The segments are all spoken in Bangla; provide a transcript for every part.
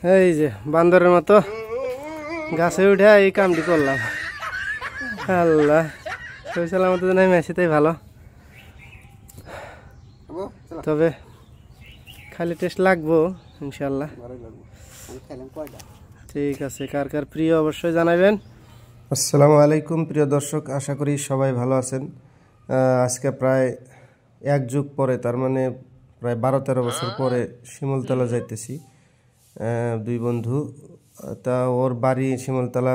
এই যে বান্দরের মতো গাছে উঠে এই কামটি করলাম। আল্লাহ সই সালামত নেমে আসি তাই ভালো, তবে খালি টেস্ট লাগবো ইনশাল্লাহ। ঠিক আছে, কার কার প্রিয় অবশ্যই জানাবেন। আসসালামু আলাইকুম প্রিয় দর্শক, আশা করি সবাই ভালো আছেন। আজকে প্রায় এক যুগ পরে, তার মানে প্রায় 12-13 বছর পরে শিমুলতলা যাইতেছি দুই বন্ধু। তা ওর বাড়ি শিমুলতলা,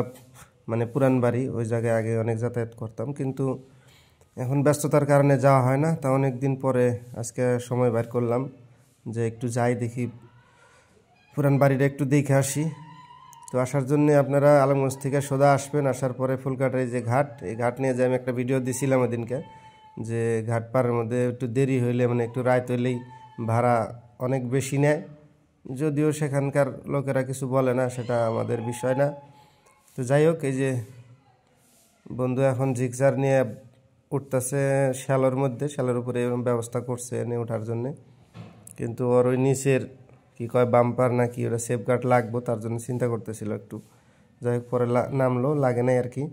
মানে পুরান বাড়ি, ওই জায়গায় আগে অনেক যাতায়াত করতাম, কিন্তু এখন ব্যস্ততার কারণে যাওয়া হয় না। তা অনেক দিন পরে আজকে সময় বের করলাম যে একটু যাই, দেখি পুরান বাড়িটা একটু দেখে আসি। তো আসার জন্য আপনারা আলমগঞ্জ থেকে সোজা আসবেন, আসার পরে ফুলকাটায় যে ঘাট, এই ঘাট নিয়ে যে আমি একটা ভিডিও দিছিলাম ওদিনকে, যে ঘাট পাড়ের মধ্যে একটু দেরি হইলে, মানে একটু রাত হইলেই ভাড়া অনেক বেশি নেয়, যদিও সেখানকার লোকেরা কিছু বলে না, সেটা আমাদের বিষয় না। তো যাই হোক, এই যে বন্ধু এখন জিগজার নিয়ে উঠতেছে শ্যালোর মধ্যে, শ্যালোর উপরে এরকম ব্যবস্থা করছে এনে ওঠার জন্যে, কিন্তু ওর ওই নিচের কি কয় বাম্পার না কি, ওটা সেফগার্ড লাগবো, তার জন্য চিন্তা করতেছিল একটু। যাই হোক, পরে নামলো, লাগে নাই আর কি।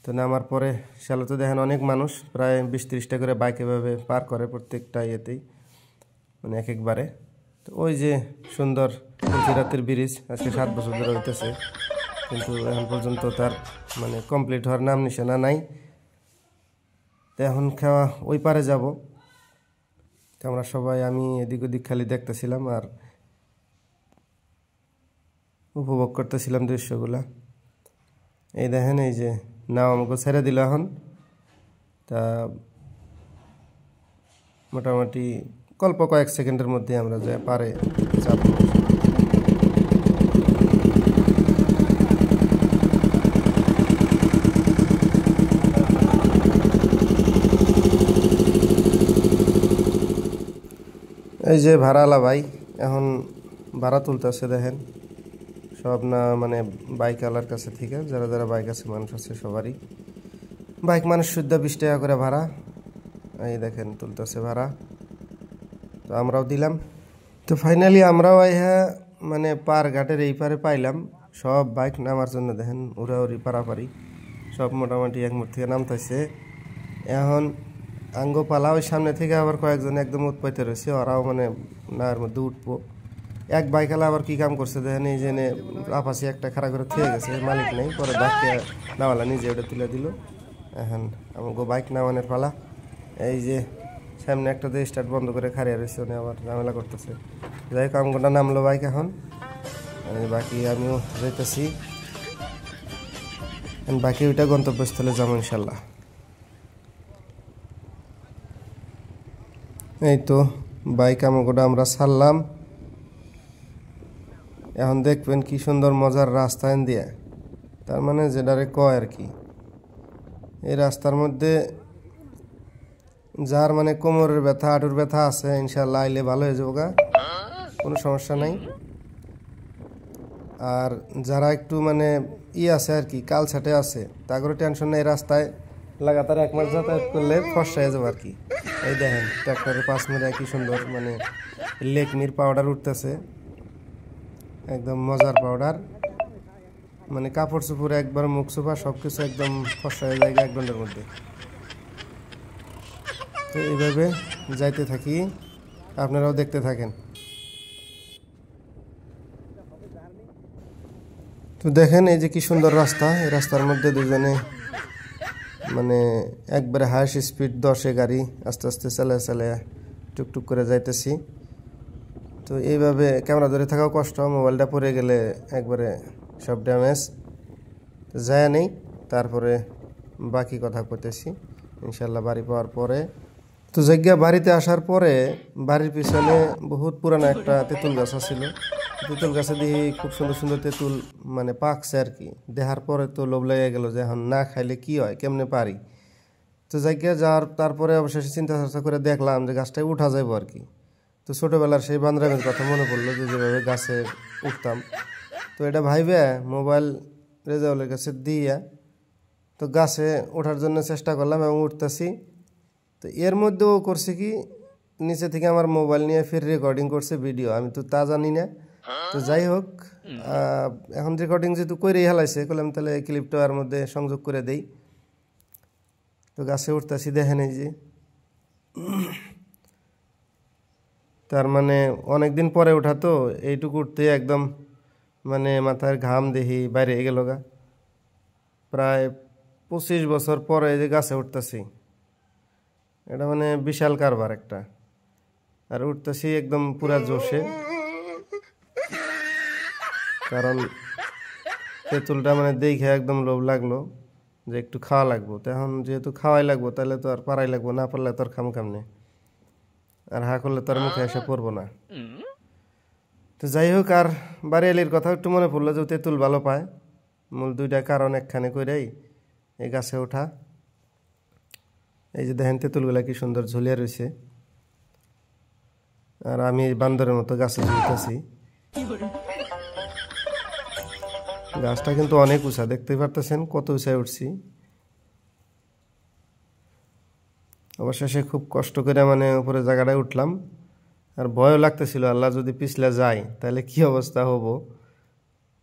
তো নামার পরে শ্যালোতে দেখেন অনেক মানুষ, প্রায় 20-30টা করে বাইক এভাবে পার করে প্রত্যেকটা ইয়েতেই, মানে এক একবারে। তো ওই যে সুন্দর তুলসীরাতের ব্রিজ, আজকে 7 বছর ধরে হইতেছে, কিন্তু এখন পর্যন্ত তার মানে কমপ্লিট হওয়ার নাম নিশানা নাই। তো এখন খাওয়া ওই পারে যাব। তো আমরা সবাই, আমি এদিক ওদিক খালি দেখতেছিলাম আর উপভোগ করতেছিলাম দৃশ্যগুলা। এই দেখেন, এই যে নাও আমাকে ছেড়ে দিল এখন। তা মোটামুটি অল্প কয়েক সেকেন্ডের মধ্যে আমরা যে পারে যাব। এই যে ভাড়াওয়ালা ভাই এখন ভাড়া তুলতেছে, দেখেন সব না, মানে বাইকওয়ালার কাছে থেকে, যারা যারা বাইক আছে মানুষ আছে সবারই বাইক, মানুষ শুদ্ধ 20 টাকা করে ভাড়া। এই দেখেন তুলতেছে ভাড়া, তো আমরাও দিলাম। তো ফাইনালি আমরাও মানে পার ঘাটের এই পারে পাইলাম। সব বাইক নামার জন্য দেখেন উড়াউড়ি পারাপারি, সব মোটামুটি এক মুঠ থেকে নামতেছে। এখন আঙ্গ পালা ওই সামনে থেকে আবার কয়েকজন একদম উৎপাইতে রয়েছে, ওরাও মানে নার মধ্যে উঠবো। এক বাইকালা আবার কি কাম করছে দেখেন, এই যে আপাশি একটা খাড়া করে থুয়ে গেছে, মালিক নেই, পরে ডাকতে নামালা নিজে ওটা তুলে দিল। এখন আমাকে বাইক নামানোর পালা। এই যে সামনে একটা দিয়ে স্টার্ট বন্ধ করে খাড়িয়ে রয়েছে, উনি আবার ঝামেলা করতেছে। যাই হোক, আমগোটা নামলো বাইক এখন, বাকি আমিও যাইতেছি, বাকি ওইটা গন্তব্যস্থলে যাবো ইনশাল্লাহ। এই তো বাইক আমগোটা আমরা ছাড়লাম। এখন দেখবেন কি সুন্দর মজার রাস্তা দিয়ে, তার মানে যেটারে কয় আর কি, এই রাস্তার মধ্যে যার মানে কোমরের ব্যথা, হাঁটুর ব্যথা আছে, ইনশাল্লাহ আইলে ভালো হয়ে যাবো গা, কোনো সমস্যা নাই। আর যারা একটু মানে আছে আর কি, কাল ছাটে আছে, তারপরে টেনশন নেই, রাস্তায় লাগাতার 1 মাস যাতায়াত করলে ফর্সা হয়ে যাবো আর কি। এই দেখেন ট্র্যাক্টরের পাশ মেরে কি সুন্দর মানে লেকমির পাউডার উঠতেছে, একদম মজার পাউডার, মানে কাপড় চোপড় একবার, মুখ চোপা সব কিছু একদম ফর্সা হয়ে যায় 1 ঘন্টার মধ্যে। তো এইভাবে যাইতে থাকি, আপনারাও দেখতে থাকেন। তো দেখেন এই যে কি সুন্দর রাস্তা, এই রাস্তার মধ্যে দুজনে মানে একবারে হাইস্ট স্পিড 10-এ গাড়ি আস্তে আস্তে চালে চালে টুকটুক করে যাইতেছি। তো এইভাবে ক্যামেরা ধরে থাকাও কষ্ট, মোবাইলটা পড়ে গেলে একবারে সব ড্যামেজ। যায় নেই, তারপরে বাকি কথা করতেছি ইনশাল্লাহ বাড়ি পাওয়ার পরে। তো জায়গা বাড়িতে আসার পরে বাড়ির পিছনে বহুত পুরানো একটা তেঁতুল গাছ ছিল, তেঁতুল গাছে দিয়ে খুব সুন্দর সুন্দর তেঁতুল মানে পাকছে আর কি। দেখার পরে তো লোভ লেগে গেল যে এখন না খাইলে কি হয়, কেমনে পারি। তো জায়গা যাওয়ার তারপরে অবশেষে চিন্তা চর্চা করে দেখলাম যে গাছটায় উঠা যাবো আর কি। তো ছোটোবেলার সেই বান্দরামের কথা মনে পড়লো, যে যেভাবে গাছে উঠতাম। তো এটা ভাইবে মোবাইল রেজাউলের কাছে দিয়া তো গাছে ওঠার জন্য চেষ্টা করলাম এবং উঠতেছি। তো এর মধ্যেও করছে কি, নিচে থেকে আমার মোবাইল নিয়ে ফের রেকর্ডিং করছে ভিডিও, আমি তো তা জানি না। তো যাই হোক, এখন রেকর্ডিং যেহেতু করেই হেলাইছে, করলাম তাহলে ক্লিপটা আর মধ্যে সংযোগ করে দেই। তো গাছে উঠতেছি, দেখেন এই যে, তার মানে অনেকদিন পরে ওঠা তো, এইটুকু উঠতে একদম মানে মাথার ঘাম দেখি বাইরে গেল গা। প্রায় 25 বছর পরে যে গাছে উঠতেছি, এটা মানে বিশাল কারবার একটা। আর উঠতেছি একদম পুরা জোশে, কারণ তেঁতুলটা মানে দেখে একদম লোভ লাগলো যে একটু খাওয়া লাগবো। তো এখন যেহেতু খাওয়াই লাগবো, তাহলে তো আর পারাই লাগবো, না পারলে তো আর খাম নেই, আর হা করলে তো আর মুখে এসে পড়বো না। তো যাই হোক, আর বাড়িয়ালির কথা একটু মনে পড়লো যে তেঁতুল ভালো পায়। মূল দুইটা কারণ একখানে করেই এই গাছে ওঠা। এই যে দেখেন তেঁতুলগুলা কি সুন্দর ঝুলিয়ে রয়েছে, আর আমি বান্দরের মতো গাছে ঝুলতেছি। গাছটা কিন্তু অনেক উঁচা, দেখতে পারতেছেন কত উঁচায় উঠছি। অবশেষে খুব কষ্ট করে মানে উপরে জায়গাটায় উঠলাম, আর ভয়ও লাগতেছিল আল্লাহ যদি পিছলে যায় তাহলে কি অবস্থা হবো।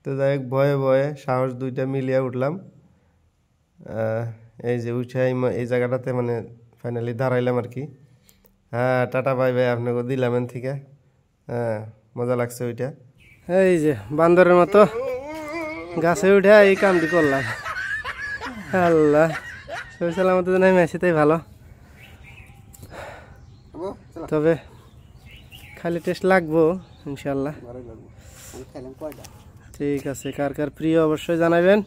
তো যাই হোক, ভয়ে ভয়ে সাহস দুইটা মিলিয়ে উঠলাম। এই যে উঠে এই জায়গাটাতে মানে ফাইনালি দাঁড়াইলাম আর কি। হ্যাঁ, টাটা বাই বাই আপনাকে দিলাম এন থেকে। হ্যাঁ, মজা লাগছে ওইটা। এই যে বান্দরের মতো গাছে উঠে এই কামটি করলাম। আল্লাহ সবই সালামত জানাই, মেসিতেই ভালো। তবে খালি টেস্ট লাগবো ইনশাল্লাহ। ঠিক আছে, কার কার প্রিয় অবশ্যই জানাবেন।